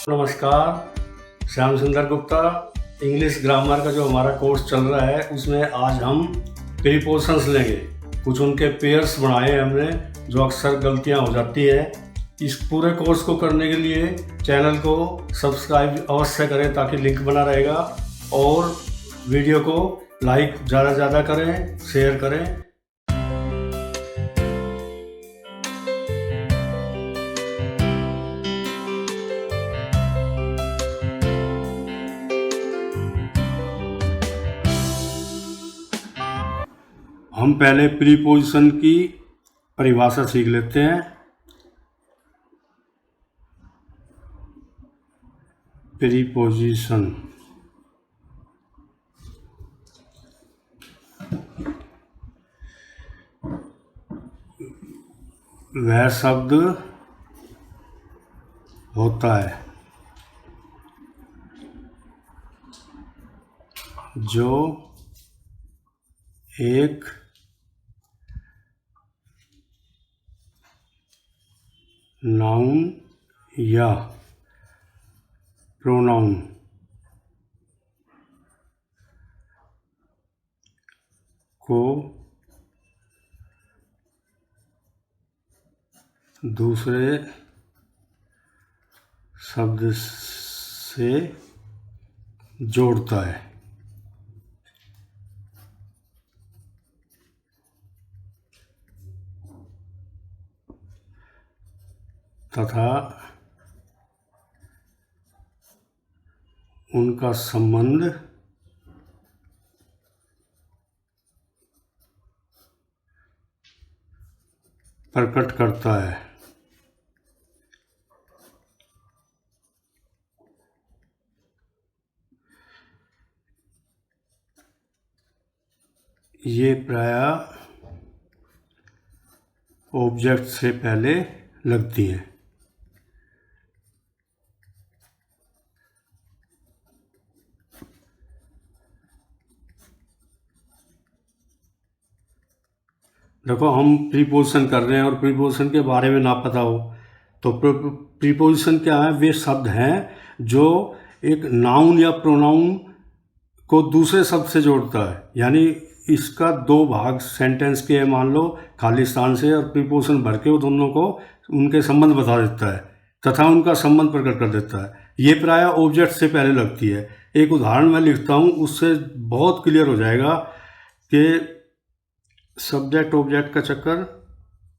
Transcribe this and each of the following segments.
नमस्कार, श्याम सुंदर Gupta. English grammar का जो हमारा कोर्स चल रहा है उसमें आज हम प्रीपोजिशंस लेंगे। कुछ उनके पेयर्स बनाए हैं हमने, जो अक्सर गलतियां हो जाती है। इस पूरे कोर्स को करने के लिए चैनल को सब्सक्राइब अवश्य करें ताकि लिंक बना रहेगा, और वीडियो को लाइक ज़्यादा से ज़्यादा करें, शेयर करें। हम पहले प्रीपोजिशन की परिभाषा सीख लेते हैं। प्रीपोजिशन वह शब्द होता है जो एक नाउन या प्रोनाउन को दूसरे शब्द से जोड़ता है तथा उनका संबंध प्रकट करता है। ये प्रायः ऑब्जेक्ट से पहले लगती हैं। देखो, हम प्रीपोजिशन कर रहे हैं और प्रीपोजिशन के बारे में ना पता हो तो प्रीपोजिशन क्या है? वे शब्द हैं जो एक नाउन या प्रोनाउन को दूसरे शब्द से जोड़ता है। यानी इसका दो भाग सेंटेंस के मान लो खाली स्थान से, और प्रीपोजिशन भर के वो दोनों को उनके संबंध बता देता है तथा उनका संबंध प्रकट कर देता है। ये प्रायः ऑब्जेक्ट से पहले लगती है। एक उदाहरण मैं लिखता हूँ, उससे बहुत क्लियर हो जाएगा कि सब्जेक्ट ऑब्जेक्ट का चक्कर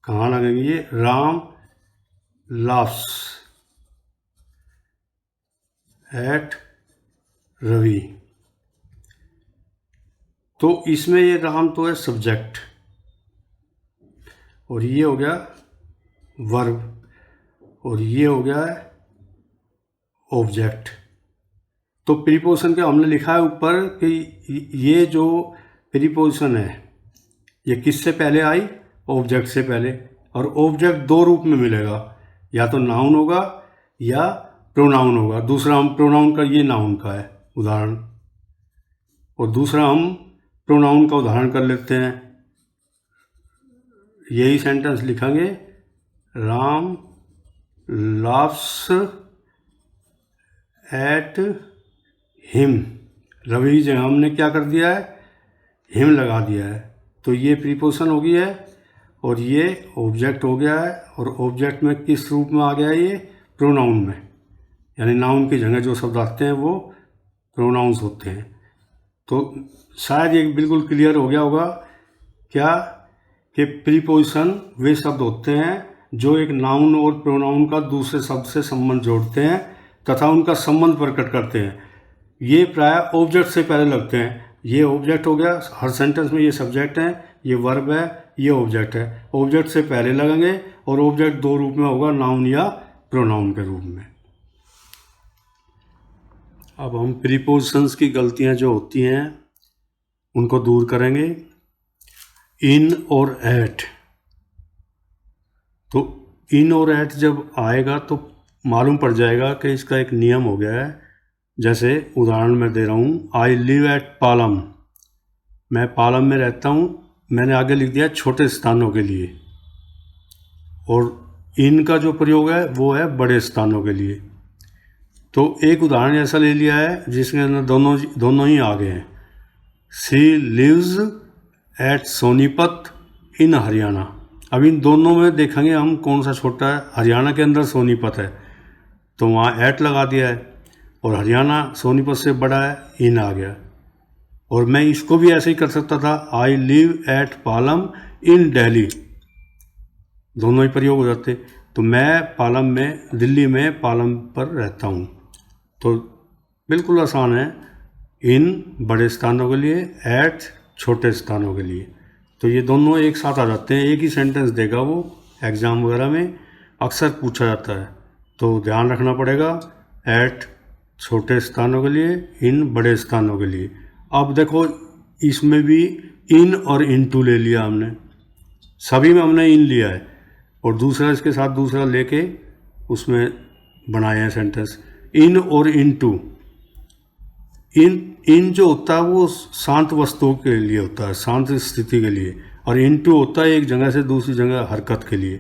कहाँ लगेंगे। ये राम लाफ्स एट रवि, तो इसमें ये राम तो है सब्जेक्ट, और ये हो गया वर्ब, और ये हो गया है ऑब्जेक्ट। तो प्रीपोजिशन के हमने लिखा है ऊपर कि ये जो प्रीपोजिशन है ये किससे पहले आई? ऑब्जेक्ट से पहले। और ऑब्जेक्ट दो रूप में मिलेगा, या तो नाउन होगा या प्रोनाउन होगा। दूसरा हम प्रोनाउन का, ये नाउन का है उदाहरण, और दूसरा हम प्रोनाउन का उदाहरण कर लेते हैं। यही सेंटेंस लिखेंगे, Ram laughs at him. Ravi जगह हमने क्या कर दिया है? हिम लगा दिया है। तो ये प्रीपोजिशन हो गई है और ये ऑब्जेक्ट हो गया है। और ऑब्जेक्ट में किस रूप में आ गया है? ये प्रोनाउन में, यानी नाउन की जगह जो शब्द आते हैं वो प्रोनाउंस होते हैं। तो शायद ये बिल्कुल क्लियर हो गया होगा क्या कि प्रीपोजिशन वे शब्द होते हैं जो एक नाउन और प्रोनाउन का दूसरे शब्द से संबंध जोड़ते हैं तथा उनका संबंध प्रकट करते हैं। ये प्रायः ऑब्जेक्ट से पहले लगते हैं। ये ऑब्जेक्ट हो गया, हर सेंटेंस में ये सब्जेक्ट है, ये वर्ब है, ये ऑब्जेक्ट है। ऑब्जेक्ट से पहले लगेंगे और ऑब्जेक्ट दो रूप में होगा, नाउन या प्रोनाउन के रूप में। अब हम प्रीपोजिशंस की गलतियां जो होती हैं उनको दूर करेंगे। इन और एट, तो इन और एट जब आएगा तो मालूम पड़ जाएगा कि इसका एक नियम हो गया है। जैसे उदाहरण मैं दे रहा हूँ, आई लिव एट पालम, मैं पालम में रहता हूँ। मैंने आगे लिख दिया छोटे स्थानों के लिए, और इन का जो प्रयोग है वो है बड़े स्थानों के लिए। तो एक उदाहरण ऐसा ले लिया है जिसके अंदर दोनों ही आ गए हैं। शी लिव्स एट सोनीपत इन हरियाणा। अब इन दोनों में देखेंगे हम कौन सा छोटा है। हरियाणा के अंदर सोनीपत है तो वहाँ एट लगा दिया है, और हरियाणा सोनीपत से बड़ा है, इन आ गया। और मैं इसको भी ऐसे ही कर सकता था, आई लिव एट पालम इन दिल्ली, दोनों ही प्रयोग हो जाते। तो मैं पालम में, दिल्ली में पालम पर रहता हूँ। तो बिल्कुल आसान है, इन बड़े स्थानों के लिए, एट छोटे स्थानों के लिए। तो ये दोनों एक साथ आ जाते हैं, एक ही सेंटेंस देगा वो। एग्ज़ाम वगैरह में अक्सर पूछा जाता है, तो ध्यान रखना पड़ेगा। एट छोटे स्थानों के लिए, इन बड़े स्थानों के लिए। अब देखो इसमें भी इन और इनटू ले लिया हमने, सभी में हमने इन लिया है, और दूसरा इसके साथ दूसरा लेके उसमें बनाए हैं सेंटेंस। इन और इनटू। इन जो होता है वो शांत वस्तुओं के लिए होता है, शांत स्थिति के लिए, और इनटू होता है एक जगह से दूसरी जगह हरकत के लिए।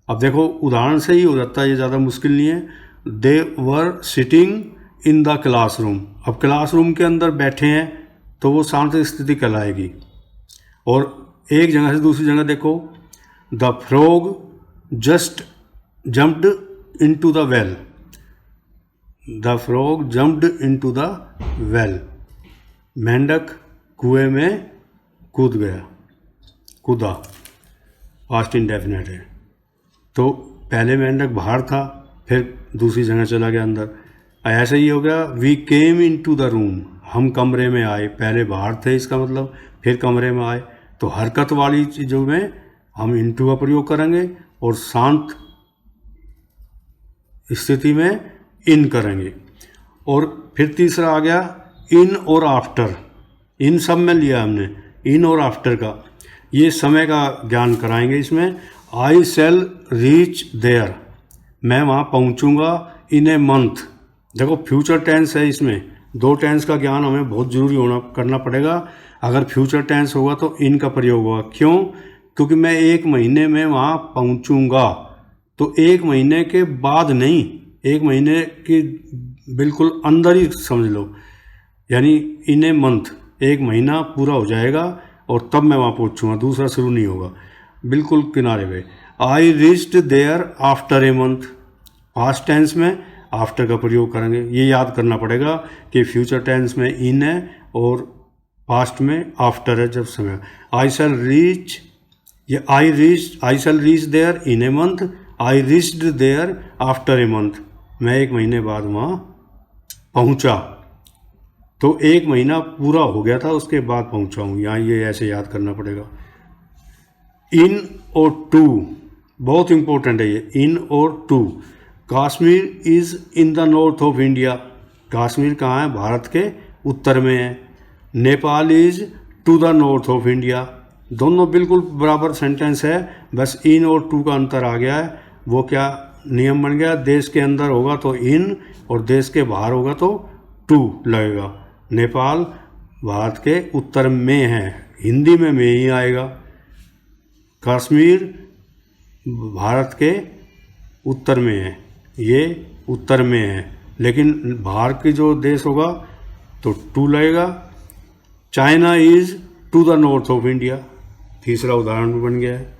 अब देखो उदाहरण से ही हो जाता है, ये ज़्यादा मुश्किल नहीं है। They were sitting in the classroom. अब क्लासरूम के अंदर बैठे हैं तो वो शांत स्थिति कहलाएगी। और एक जगह से दूसरी जगह देखो, the frog just jumped into the well. The frog jumped into the well. मेंढक कुएं में कूद गया, कूदा, पास्ट इंडेफिनिट है। तो पहले मेंढक बाहर था, फिर दूसरी जगह चला गया अंदर। ऐसे ही हो गया, we came into the room, हम कमरे में आए। पहले बाहर थे इसका मतलब, फिर कमरे में आए। तो हरकत वाली चीज़ों में हम इनटू का प्रयोग करेंगे, और शांत स्थिति में इन करेंगे। और फिर तीसरा आ गया इन और आफ्टर। इन सब में लिया हमने, इन और आफ्टर का। ये समय का ज्ञान कराएंगे इसमें। आई शैल रीच देयर, मैं वहाँ पहुँचूँगा इन ए मंथ। देखो फ्यूचर टेंस है, इसमें दो टेंस का ज्ञान हमें बहुत ज़रूरी करना पड़ेगा। अगर फ्यूचर टेंस होगा तो इन का प्रयोग होगा। क्यों? क्योंकि मैं 1 महीने में वहाँ पहुँचूँगा, तो 1 महीने के बाद नहीं, 1 महीने के बिल्कुल अंदर ही समझ लो। यानी इन ए मंथ, 1 महीना पूरा हो जाएगा और तब मैं वहाँ पहुँचूँगा, दूसरा शुरू नहीं होगा, बिल्कुल किनारे पे। I reached there after a month, past tense में आफ्टर का प्रयोग करेंगे। ये याद करना पड़ेगा कि फ्यूचर टेंस में इन है और पास्ट में आफ्टर है जब समय। आई शैल रीच, ये I shall reach there in a month, I reached there after a month, मैं 1 महीने बाद वहाँ पहुँचा। तो 1 महीना पूरा हो गया था, उसके बाद पहुँचा हूँ। यहाँ ये ऐसे याद करना पड़ेगा। इन और टू बहुत इंपॉर्टेंट है ये, इन और to. Kashmir is in the north of India, Kashmir कहाँ है? भारत के उत्तर में है। Nepal is to the north of India, दोनों बिल्कुल बराबर सेंटेंस है, बस इन और टू का अंतर आ गया है। वो क्या नियम बन गया? देश के अंदर होगा तो इन, और देश के बाहर होगा तो टू लगेगा। नेपाल भारत के उत्तर में है, हिंदी में ही आएगा। कश्मीर भारत के उत्तर में है, ये उत्तर में है, लेकिन बाहर की जो देश होगा तो टू लगेगा। China is to the north of India, तीसरा उदाहरण भी बन गया है।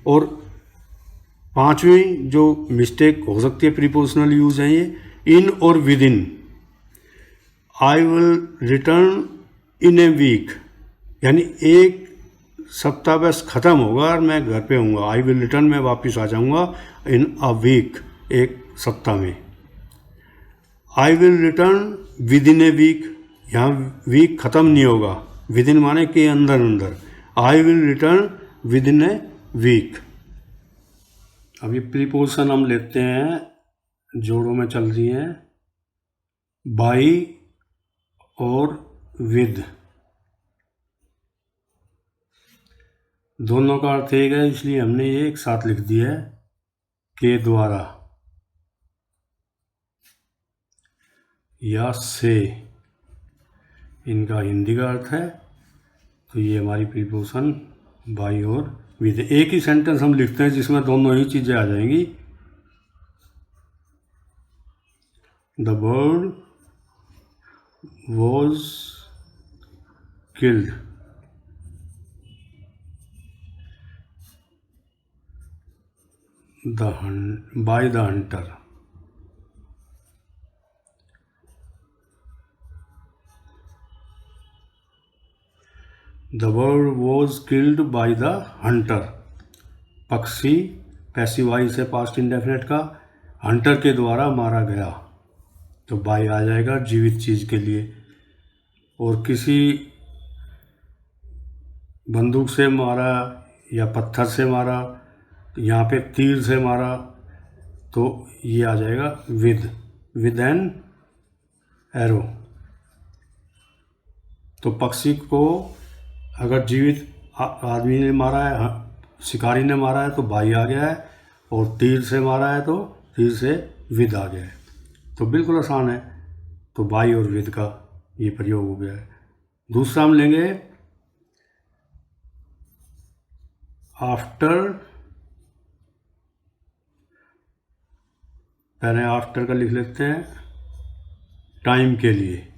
और 5वीं जो मिस्टेक हो सकती है प्रीपोजिशनल यूज है ये, इन और within. I will return in a week, यानी 1 सप्ताह बस ख़त्म होगा और मैं घर पे हूँगा। आई विल रिटर्न, मैं वापस आ जाऊँगा इन अ वीक, 1 सप्ताह में। I will return within a week, यहाँ वीक ख़त्म नहीं होगा, विद इन माने के अंदर अंदर। I will return within a week. अब ये प्रीपोजिशन हम लेते हैं, जोड़ों में चल रही हैं, बाई और विद, दोनों का अर्थ एक है, इसलिए हमने ये एक साथ लिख दिया है, के द्वारा या से, इनका हिंदी का अर्थ है। तो ये हमारी प्रीपोजिशन बाई और विद। एक ही सेंटेंस हम लिखते हैं जिसमें दोनों ही चीज़ें आ जाएंगी। The bird was killed by the hunter. The bird was killed by the hunter. पक्षी पैसिव वॉइस है पास्ट इंडेफिनेट का, हंटर के द्वारा मारा गया, तो बाई आ जाएगा जीवित चीज के लिए। और किसी बंदूक से मारा या पत्थर से मारा, यहाँ पे तीर से मारा, तो ये आ जाएगा विद एन एरो। तो पक्षी को अगर जीवित आदमी ने मारा है, शिकारी ने मारा है, तो बाई आ गया है, और तीर से मारा है तो तीर से विद आ गया है। तो बिल्कुल आसान है, तो बाई और विद का ये प्रयोग हो गया है। दूसरा हम लेंगे आफ्टर। पहले आफ्टर का लिख लेते हैं, टाइम के लिए।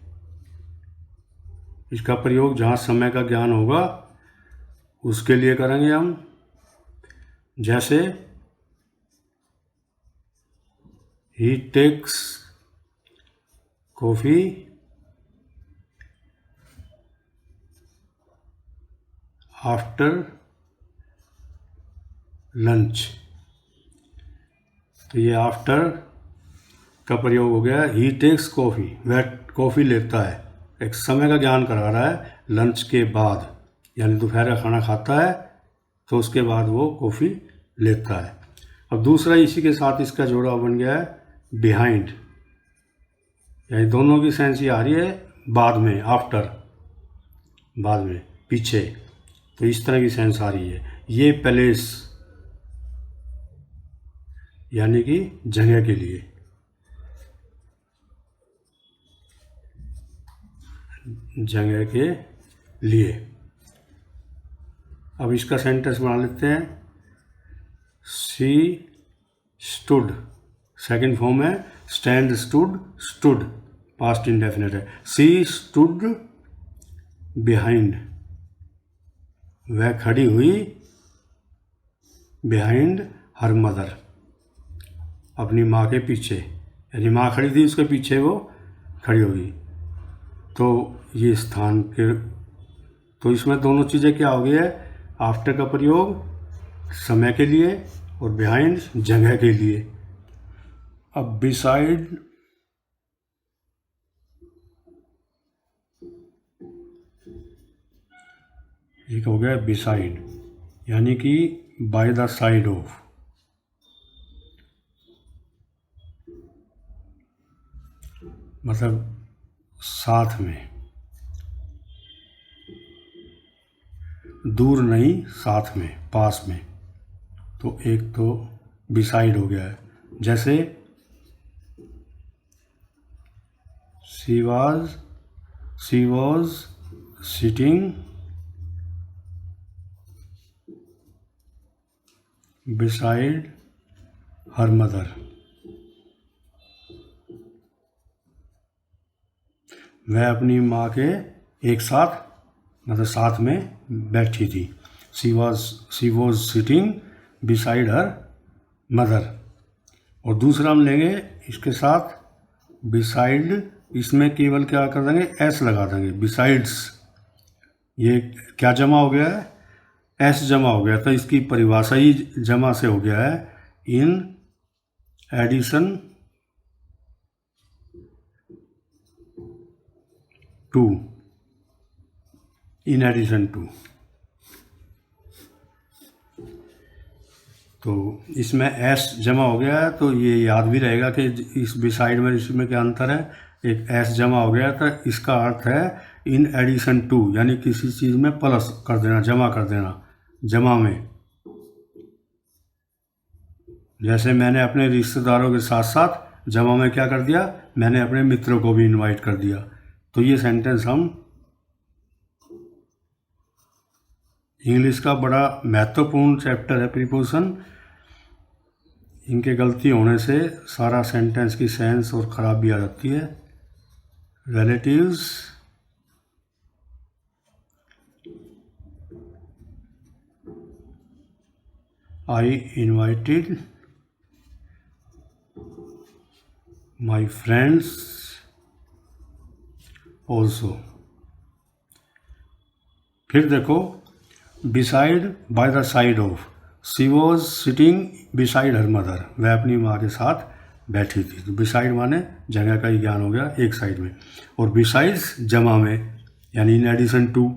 इसका प्रयोग जहाँ समय का ज्ञान होगा उसके लिए करेंगे हम। जैसे ही टेक्स कॉफी आफ्टर लंच, तो ये आफ्टर का प्रयोग हो गया। ही टेक्स कॉफ़ी, वह कॉफ़ी लेता है, एक समय का ज्ञान करा रहा है। लंच के बाद यानी दोपहर का खाना खाता है तो उसके बाद वो कॉफ़ी लेता है। अब दूसरा इसी के साथ इसका जोड़ा बन गया है बिहाइंड, यानी दोनों की सेंस ये आ रही है बाद में, आफ्टर, बाद में, पीछे, तो इस तरह की सेंस आ रही है। ये पैलेस यानी कि जगह के लिए, जगह के लिए। अब इसका सेंटेंस बना लेते हैं। सी स्टूड, सेकंड फॉर्म है स्टैंड, स्टूड पास्ट इंडेफिनिट है। सी स्टूड बिहाइंड, वह खड़ी हुई, बिहाइंड हर मदर, अपनी माँ के पीछे, यानी माँ खड़ी थी उसके पीछे वो खड़ी हुई। तो ये स्थान के, तो इसमें दोनों चीज़ें क्या हो गई है, आफ्टर का प्रयोग समय के लिए और बिहाइंड जगह के लिए। अब बिसाइड, एक हो गया बिसाइड, यानी कि बाय द साइड ऑफ, मतलब साथ में, दूर नहीं, साथ में, पास में। तो एक तो बिसाइड हो गया है। जैसे she was sitting beside her mother, वह अपनी माँ के एक साथ, मतलब साथ में बैठी थी। She was sitting beside her mother. और दूसरा हम लेंगे इसके साथ बिसाइड, इसमें केवल क्या कर देंगे, एस लगा देंगे, बिसाइड्स। ये क्या जमा हो गया है, एस जमा हो गया, तो इसकी परिभाषा ही जमा से हो गया है, in addition to, in addition to. तो इसमें एस जमा हो गया है, तो ये याद भी रहेगा कि इस बिसाइड में इसमें क्या अंतर है, एक एस जमा हो गया, तो इसका अर्थ है इन एडिशन टू, यानी किसी चीज़ में प्लस कर देना, जमा कर देना, जमा में। जैसे मैंने अपने रिश्तेदारों के साथ साथ जमा में क्या कर दिया, मैंने अपने मित्रों को भी इनवाइट कर दिया। तो ये सेंटेंस हम, इंग्लिश का बड़ा महत्वपूर्ण चैप्टर है प्रीपोजिशन, इनके गलती होने से सारा सेंटेंस की सेंस और ख़राब भी आ जाती है। Relatives I invited my friends also. फिर देखो, beside by the side of, she was sitting beside her mother, वह अपनी माँ के साथ बैठी थी। तो बिसाइड माने जगह का ही ज्ञान हो गया, एक साइड में, और बिसाइड्स जमा में, यानी in addition to.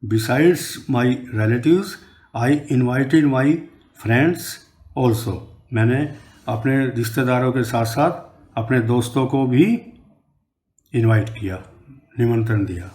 Besides my relatives I invited my friends also, मैंने अपने रिश्तेदारों के साथ साथ अपने दोस्तों को भी इनवाइट किया, निमंत्रण दिया।